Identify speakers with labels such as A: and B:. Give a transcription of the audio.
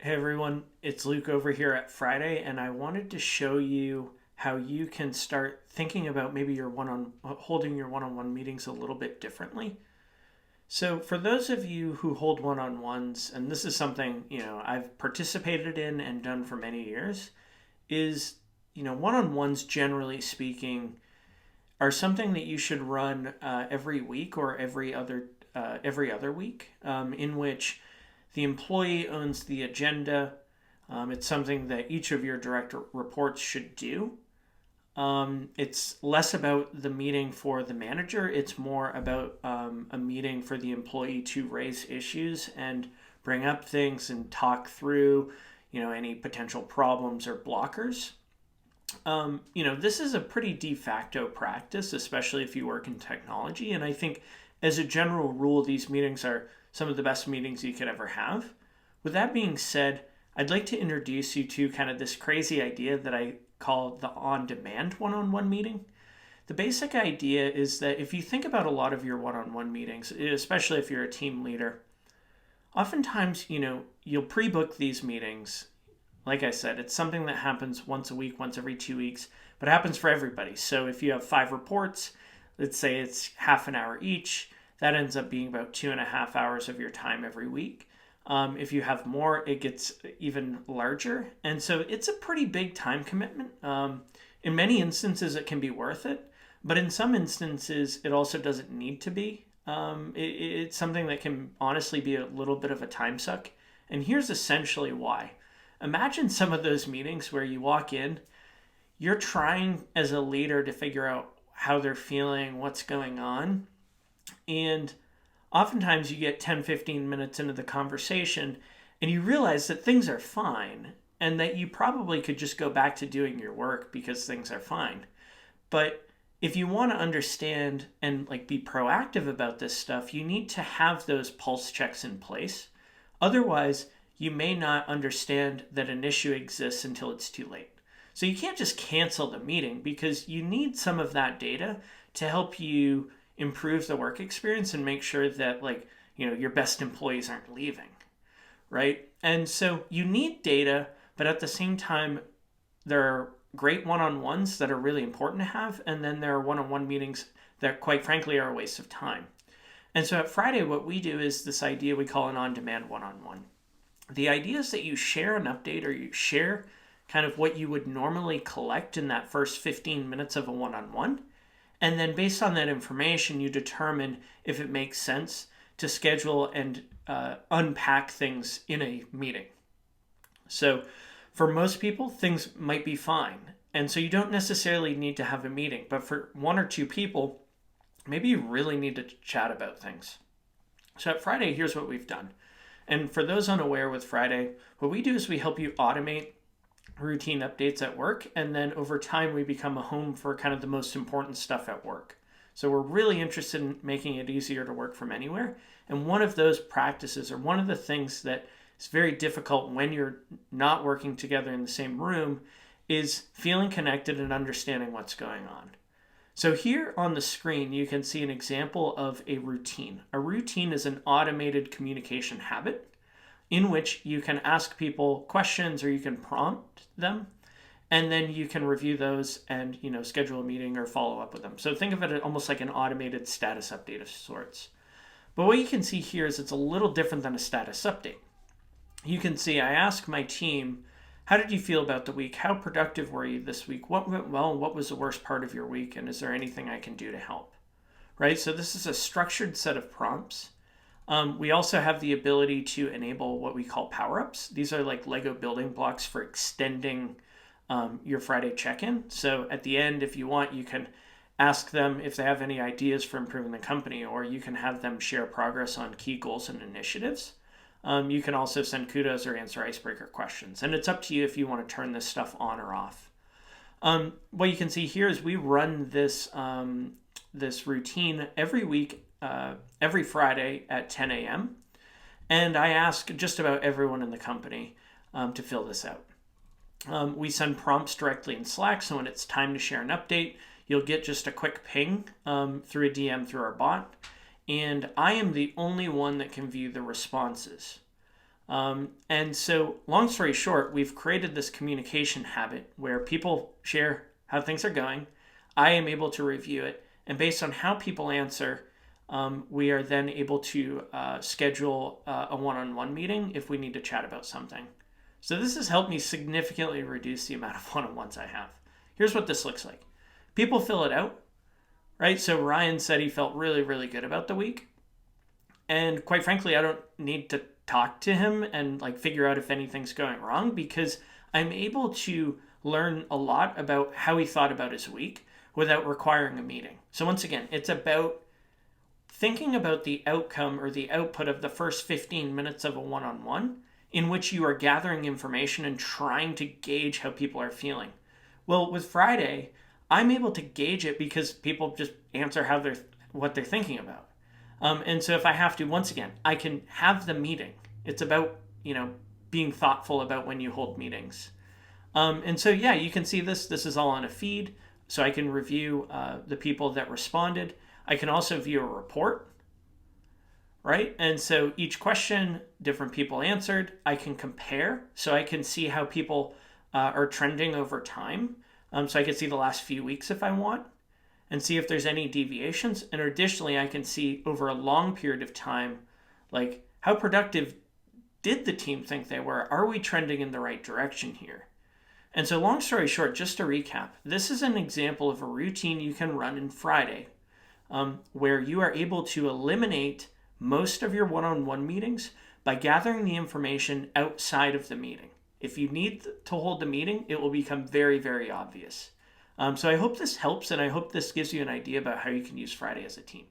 A: Hey everyone, it's Luke over here at Friday, and I wanted to show you how you can start thinking about maybe your holding your one-on-one meetings a little bit differently. So for those of you who hold one-on-ones, and this is something, I've participated in and done for many years, is, one-on-ones generally speaking are something that you should run every week or every other week, in which the employee owns the agenda. It's something that each of your direct reports should do. It's less about the meeting for the manager. It's more about a meeting for the employee to raise issues and bring up things and talk through, any potential problems or blockers. This is a pretty de facto practice, especially if you work in technology. And I think as a general rule, these meetings are some of the best meetings you could ever have. With that being said, I'd like to introduce you to kind of this crazy idea that I call the on-demand one-on-one meeting. The basic idea is that if you think about a lot of your one-on-one meetings, especially if you're a team leader, oftentimes, you'll pre-book these meetings. Like I said, it's something that happens once a week, once every 2 weeks, but it happens for everybody. So if you have 5 reports, let's say it's half an hour each, that ends up being about 2.5 hours of your time every week. If you have more, it gets even larger. And so it's a pretty big time commitment. In many instances, it can be worth it, but in some instances, it also doesn't need to be. It's something that can honestly be a little bit of a time suck. And here's essentially why. Imagine some of those meetings where you walk in, you're trying as a leader to figure out how they're feeling, what's going on. And oftentimes you get 10, 15 minutes into the conversation and you realize that things are fine and that you probably could just go back to doing your work because things are fine. But if you want to understand and be proactive about this stuff, you need to have those pulse checks in place. Otherwise, you may not understand that an issue exists until it's too late. So you can't just cancel the meeting because you need some of that data to help you improve the work experience and make sure that your best employees aren't leaving, right? And so you need data, but at the same time, there are great one-on-ones that are really important to have, and then there are one-on-one meetings that quite frankly are a waste of time. And so at Friday, what we do is this idea we call an on-demand one-on-one. The idea is that you share an update or you share kind of what you would normally collect in that first 15 minutes of a one-on-one. And then based on that information, you determine if it makes sense to schedule and unpack things in a meeting. So for most people, things might be fine. And so you don't necessarily need to have a meeting. But for one or two people, maybe you really need to chat about things. So at Friday, here's what we've done. And for those unaware with Friday, what we do is we help you automate routine updates at work, and then over time we become a home for kind of the most important stuff at work. So we're really interested in making it easier to work from anywhere. And one of those practices, or one of the things that is very difficult when you're not working together in the same room, is feeling connected and understanding what's going on. So here on the screen, you can see an example of a routine. A routine is an automated communication habit in which you can ask people questions or you can prompt them, and then you can review those and schedule a meeting or follow up with them. So think of it almost like an automated status update of sorts. But what you can see here is it's a little different than a status update. You can see I ask my team, how did you feel about the week? How productive were you this week? What went well? What was the worst part of your week? And is there anything I can do to help? Right? So this is a structured set of prompts. We also have the ability to enable what we call power-ups. These are like Lego building blocks for extending your Friday check-in. So at the end, if you want, you can ask them if they have any ideas for improving the company, or you can have them share progress on key goals and initiatives. You can also send kudos or answer icebreaker questions. And it's up to you if you want to turn this stuff on or off. What you can see here is we run this routine every week, every Friday at 10 a.m. And I ask just about everyone in the company to fill this out. We send prompts directly in Slack, so when it's time to share an update, you'll get just a quick ping through a DM through our bot. And I am the only one that can view the responses. And so, long story short, we've created this communication habit where people share how things are going. I am able to review it. And based on how people answer, we are then able to schedule a one-on-one meeting if we need to chat about something. So this has helped me significantly reduce the amount of one-on-ones I have. Here's what this looks like. People fill it out, right? So Ryan said he felt really, really good about the week. And quite frankly, I don't need to talk to him and like figure out if anything's going wrong because I'm able to learn a lot about how he thought about his week without requiring a meeting. So once again, it's about thinking about the outcome or the output of the first 15 minutes of a one-on-one in which you are gathering information and trying to gauge how people are feeling. Well, with Friday, I'm able to gauge it because people just answer what they're thinking about. And so if I have to, once again, I can have the meeting. It's about, being thoughtful about when you hold meetings. And so, yeah, you can see this. This is all on a feed. So I can review the people that responded. I can also view a report, right? And so each question, different people answered. I can compare. So I can see how people are trending over time. So I can see the last few weeks if I want and see if there's any deviations. And additionally, I can see over a long period of time, like how productive did the team think they were? Are we trending in the right direction here? And so long story short, just to recap, this is an example of a routine you can run in Friday where you are able to eliminate most of your one-on-one meetings by gathering the information outside of the meeting. If you need to hold the meeting, it will become very, very obvious. So I hope this helps, and I hope this gives you an idea about how you can use Friday as a team.